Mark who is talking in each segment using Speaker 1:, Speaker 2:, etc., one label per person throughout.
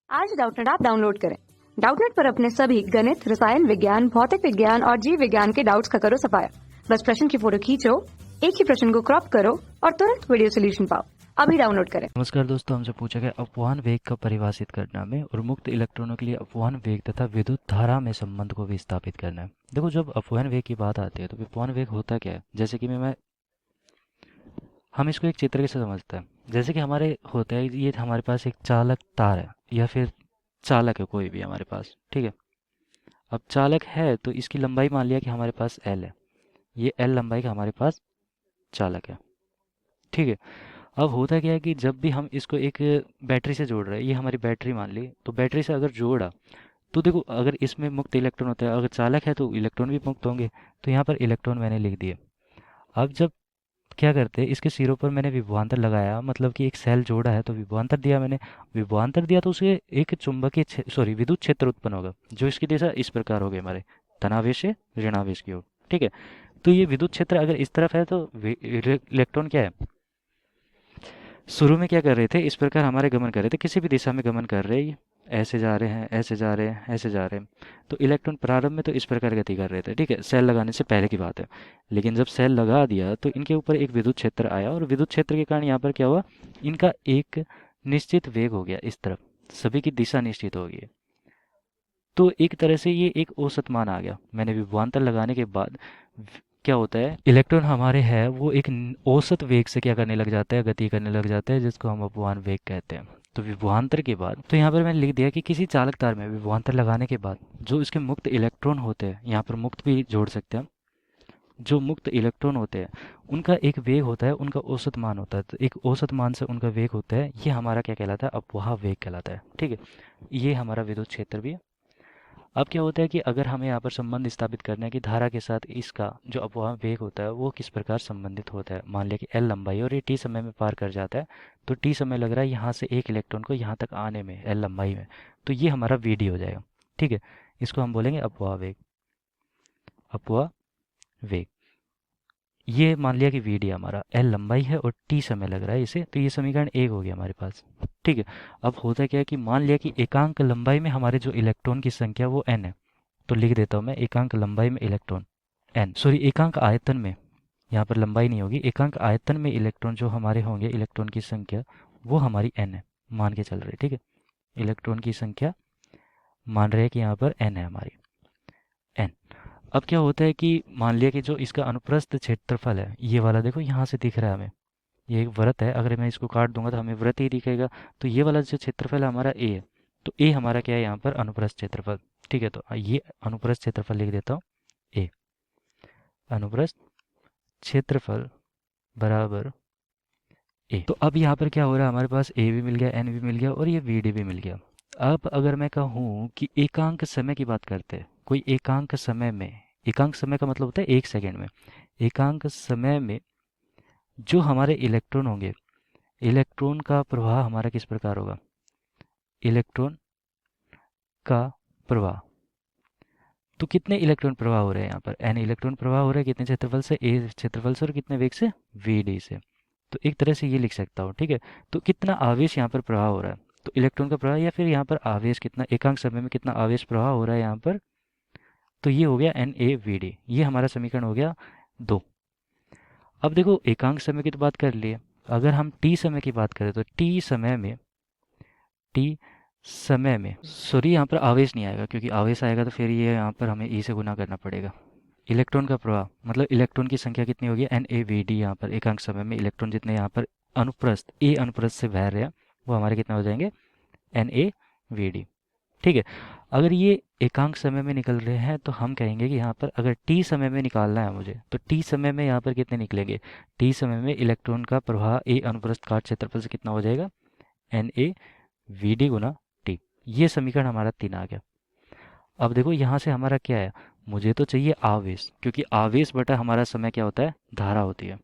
Speaker 1: आज Doubtnut app download करें। Doubtnut पर अपने सभी गणित, रसायन विज्ञान, भौतिक विज्ञान और जीव विज्ञान के डाउट्स का करो सफाया। बस प्रश्न की फोटो खींचो, एक ही प्रश्न को क्रॉप करो और तुरंत वीडियो सोल्यूशन पाओ। अभी डाउनलोड करें।
Speaker 2: नमस्कार दोस्तों, हमसे पूछा गया अपवहन वेग का परिभाषित करना में और मुक्त इलेक्ट्रॉनों के लिए अपवहन वेग तथा विद्युत धारा में संबंध को भी स्थापित करना है। देखो, जब अपवहन वेग की बात आती है तो अपवहन वेग होता क्या है, जैसे कि हम इसको एक चित्र के साथ समझते हैं। जैसे कि हमारे होता है, ये हमारे पास एक चालक तार है या फिर चालक है कोई भी हमारे पास, ठीक है। अब चालक है तो इसकी लंबाई मान लिया कि हमारे पास एल है, ये एल लंबाई का हमारे पास चालक है, ठीक है। अब होता क्या है कि जब भी हम इसको एक बैटरी से जोड़ रहे हैं, ये हमारी बैटरी मान ली, तो बैटरी से अगर जोड़ा तो देखो, अगर इसमें मुक्त इलेक्ट्रॉन होता है, अगर चालक है तो इलेक्ट्रॉन भी मुक्त होंगे। तो यहाँ पर इलेक्ट्रॉन मैंने लिख दिए। अब जब क्या करते हैं, इसके सिरों पर मैंने विभवांतर लगाया, मतलब कि एक सेल जोड़ा है तो विभवांतर दिया मैंने। विभवांतर दिया तो उसे एक चुंबकीय सॉरी विद्युत क्षेत्र उत्पन्न होगा, जो इसकी दिशा इस प्रकार होगी, हमारे धनावेश से ऋणावेश की ओर, ठीक है। तो ये विद्युत क्षेत्र अगर इस तरफ है तो इलेक्ट्रॉन क्या है, शुरू में क्या कर रहे थे, इस प्रकार हमारे गमन कर रहे थे, किसी भी दिशा में गमन कर रहे हैं, ऐसे जा रहे हैं, ऐसे जा रहे हैं, ऐसे जा रहे हैं। तो इलेक्ट्रॉन प्रारंभ में तो इस प्रकार गति कर रहे थे, ठीक है, सेल लगाने से पहले की बात है। लेकिन जब सेल लगा दिया तो इनके ऊपर एक विद्युत क्षेत्र आया और विद्युत क्षेत्र के कारण यहाँ पर क्या हुआ, इनका एक निश्चित वेग हो गया, इस तरफ सभी की दिशा निश्चित हो गई। तो एक तरह से ये एक औसत मान आ गया। मैंने विभवांतर लगाने के बाद क्या होता है, इलेक्ट्रॉन हमारे है वो एक औसत वेग से क्या करने लग जाता है, गति करने लग जाता है, जिसको हम अपवहन वेग कहते हैं। तो विभवांतर के बाद तो यहाँ पर मैंने लिख दिया कि किसी चालक तार में विभवांतर लगाने के बाद जो इसके मुक्त इलेक्ट्रॉन होते हैं, यहाँ पर मुक्त भी जोड़ सकते हैं हम, जो मुक्त इलेक्ट्रॉन होते हैं उनका एक वेग होता है, उनका औसत मान होता है। तो एक औसत मान से उनका वेग होता है, ये हमारा क्या कहलाता है, अपवाह वेग कहलाता है, ठीक है। ये हमारा विद्युत क्षेत्र भी है। अब क्या होता है कि अगर हमें यहाँ पर संबंध स्थापित करना है कि धारा के साथ इसका जो अपवाह वेग होता है वो किस प्रकार संबंधित होता है। मान लिया कि एल लंबाई और ये टी समय में पार कर जाता है, तो टी समय लग रहा है यहाँ से एक इलेक्ट्रॉन को यहाँ तक आने में एल लंबाई में, तो ये हमारा वी डी हो जाएगा, ठीक है। इसको हम बोलेंगे अपवाह वेग। अपवाह वेग, ये मान लिया कि वी डी हमारा एल लंबाई है और टी समय लग रहा है इसे, तो ये समीकरण एक हो गया हमारे पास, ठीक है। अब होता क्या है कि मान लिया कि एकांक लंबाई में हमारे जो इलेक्ट्रॉन की संख्या वो एन है, तो लिख देता हूँ मैं एकांक लंबाई में इलेक्ट्रॉन एन, सॉरी एकांक आयतन में, यहाँ पर लंबाई नहीं होगी, एकांक आयतन में इलेक्ट्रॉन जो हमारे होंगे, इलेक्ट्रॉन की संख्या वो हमारी एन है, मान के चल रहे, ठीक है। इलेक्ट्रॉन की संख्या मान रहे हैं कि यहाँ पर एन है हमारी, एन। अब क्या होता है कि मान लिया कि जो इसका अनुप्रस्थ क्षेत्रफल है, ये वाला देखो यहाँ से दिख रहा है हमें, ये एक वृत्त है, अगर मैं इसको काट दूंगा तो हमें वृत्त ही दिखेगा। तो ये वाला जो क्षेत्रफल है हमारा ए है, तो ए हमारा क्या है यहाँ पर, अनुप्रस्थ क्षेत्रफल, ठीक है। तो ये अनुप्रस्थ क्षेत्रफल लिख देता हूँ, ए अनुप्रस्थ क्षेत्रफल बराबर ए। तो अब यहाँ पर क्या हो रहा है, हमारे पास ए भी मिल गया, एन भी मिल गया और ये वी डी भी मिल गया। अब अगर मैं कहूँ कि एकांक समय की बात करते हैं, कोई एकांक समय में, एकांक समय का मतलब होता है एक सेकेंड में, एकांक समय में जो हमारे इलेक्ट्रॉन होंगे, इलेक्ट्रॉन का प्रवाह हमारा किस प्रकार होगा, इलेक्ट्रॉन का प्रवाह, तो कितने इलेक्ट्रॉन प्रवाह हो रहे हैं यहाँ पर, एन इलेक्ट्रॉन प्रवाह हो रहे हैं, कितने क्षेत्रफल से, ए क्षेत्रफल से, और कितने वेग से, वी डी से। तो एक तरह से ये लिख सकता हूँ, ठीक है। तो कितना आवेश यहाँ पर प्रवाह हो रहा है, तो इलेक्ट्रॉन का प्रवाह या फिर यहाँ पर आवेश कितना, एकांक समय में कितना आवेश प्रवाह हो रहा है यहाँ पर, तो ये हो गया एन ए वी डी, ये हमारा समीकरण हो गया 2। अब देखो, एकांक समय की तो बात कर लिए, अगर हम टी समय की बात करें तो टी समय में, टी समय में सॉरी यहाँ पर आवेश नहीं आएगा, क्योंकि आवेश आएगा तो फिर ये यहाँ पर हमें ई से गुना करना पड़ेगा। इलेक्ट्रॉन का प्रवाह मतलब इलेक्ट्रॉन की संख्या कितनी होगी, एन ए वी डी, यहाँ पर एकांक समय में इलेक्ट्रॉन जितने यहाँ पर अनुप्रस्थ, ए अनुप्रस्थ से बह रहे हैं, वो हमारे कितने हो जाएंगे, एन ए वी डी, ठीक है। अगर ये एकांक समय में निकल रहे हैं तो हम कहेंगे कि यहाँ पर अगर टी समय में निकालना है मुझे, तो टी समय में यहाँ पर कितने निकलेंगे, टी समय में इलेक्ट्रॉन का प्रवाह ए अनुप्रस्थ काट क्षेत्रफल से कितना हो जाएगा, एन ए वी डी गुना टी। ये समीकरण हमारा 3 आ गया। अब देखो यहाँ से हमारा क्या है, मुझे तो चाहिए आवेश, क्योंकि आवेश बटा हमारा समय क्या होता है, धारा होती है,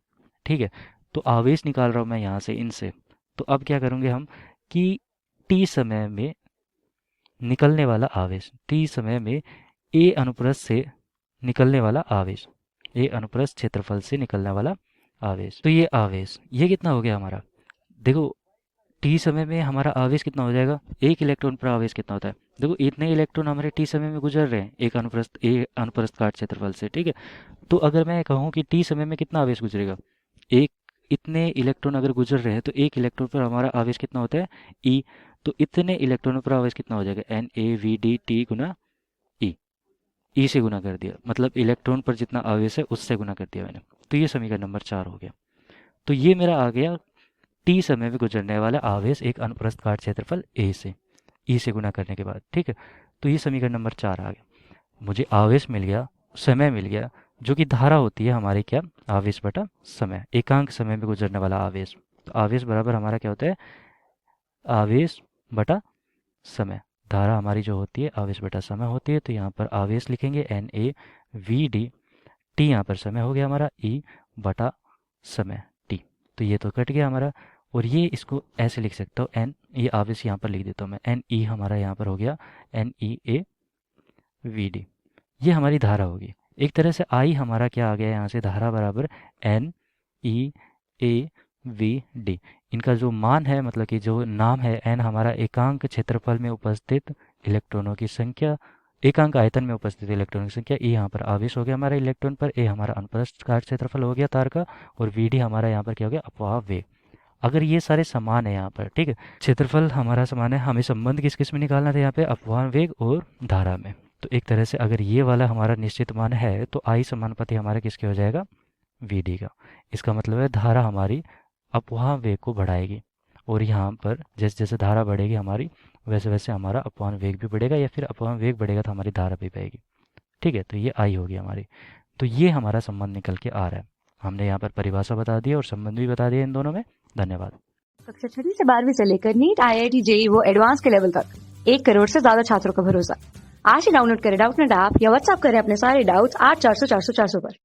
Speaker 2: ठीक है। तो आवेश निकाल रहा हूँ मैं यहाँ से इनसे। तो अब क्या करेंगे हम कि टी समय में निकलने वाला आवेश, टी समय में ए अनुप्रस्थ से निकलने वाला आवेश, ए अनुप्रस्थ क्षेत्रफल से निकलने वाला आवेश, तो ये आवेश ये कितना हो गया हमारा, देखो टी समय में हमारा आवेश कितना हो जाएगा, एक इलेक्ट्रॉन पर आवेश कितना होता है। देखो इतने इलेक्ट्रॉन हमारे टी समय में गुजर रहे हैं एक अनुप्रस्थ काट क्षेत्रफल से, ठीक है। तो अगर मैं कहूँ कि टी समय में कितना आवेश गुजरेगा, एक इतने इलेक्ट्रॉन अगर गुजर रहे हैं तो एक इलेक्ट्रॉन पर हमारा आवेश कितना होता है, ई। तो इतने इलेक्ट्रॉनों पर आवेश कितना हो जाएगा, NaVd T गुना ई। ई से गुना कर दिया, मतलब इलेक्ट्रॉन पर जितना आवेश है उससे गुना कर दिया मैंने। तो ये समीकरण नंबर 4 हो गया। तो ये मेरा आ गया टी समय में गुजरने वाला आवेश एक अनुप्रस्थ काट क्षेत्रफल ए से, ई से गुना करने के बाद, ठीक है। तो ये समीकरण नंबर 4 आ गया। मुझे आवेश मिल गया, समय मिल गया, जो कि धारा होती है हमारी क्या, आवेश बटा समय, एकांक समय में गुजरने वाला आवेश। तो आवेश बराबर हमारा क्या होता है, आवेश बटा समय। धारा हमारी जो होती है आवेश बटा समय होती है। तो यहाँ पर आवेश लिखेंगे NaVd, टी यहाँ पर समय हो गया हमारा, ई बटा समय टी। तो ये तो कट गया हमारा। और ये इसको ऐसे लिख सकता हूँ एन, ये आवेश यहाँ पर लिख देता हूँ मैं, NE हमारा यहाँ पर हो गया NeAVd। ये हमारी धारा होगी। एक तरह से आई हमारा क्या आ गया यहाँ से, धारा बराबर NeAVd। इनका जो मान है, मतलब कि जो नाम है, n हमारा एकांक क्षेत्रफल में उपस्थित इलेक्ट्रॉनों की संख्या, एकांक आयतन में उपस्थित इलेक्ट्रॉनों की संख्या, ए यहाँ पर आवेश हो गया हमारा इलेक्ट्रॉन पर, ए हमारा अनुप्रस्थ काट क्षेत्रफल हो गया तार का, और Vd हमारा यहाँ पर क्या हो गया, अपवाह वेग। अगर ये सारे समान है यहाँ पर, ठीक है, क्षेत्रफल हमारा समान है, हमें संबंध किस किस में निकालना था यहाँ पे, अपवाह वेग और धारा में। तो एक तरह से अगर ये वाला हमारा निश्चित मान है तो आई समानुपाती हमारा किसके हो जाएगा, Vd का। इसका मतलब है धारा हमारी अपवाह वेग को बढ़ाएगी, और यहाँ पर जैसे जैसे धारा बढ़ेगी हमारी, वैसे वैसे हमारा अपवाह वेग भी बढ़ेगा, या फिर अपवाह वेग बढ़ेगा तो हमारी धारा भी बढ़ेगी, ठीक है। तो ये आई होगी हमारी। तो ये हमारा संबंध निकल के आ रहा है। हमने यहाँ पर परिभाषा बता दी और संबंध भी बता दिया इन दोनों में। धन्यवाद।
Speaker 1: कक्षा 6 से 12वीं से लेकर नीट, IIT, JEE वो एडवांस के लेवल तक 1 करोड़ से ज्यादा छात्रों का भरोसा। आज ही डाउनलोड करें डाउटनेट ऐप या व्हाट्सएप करें अपने सारे डाउट्स 8400 400 400 पर।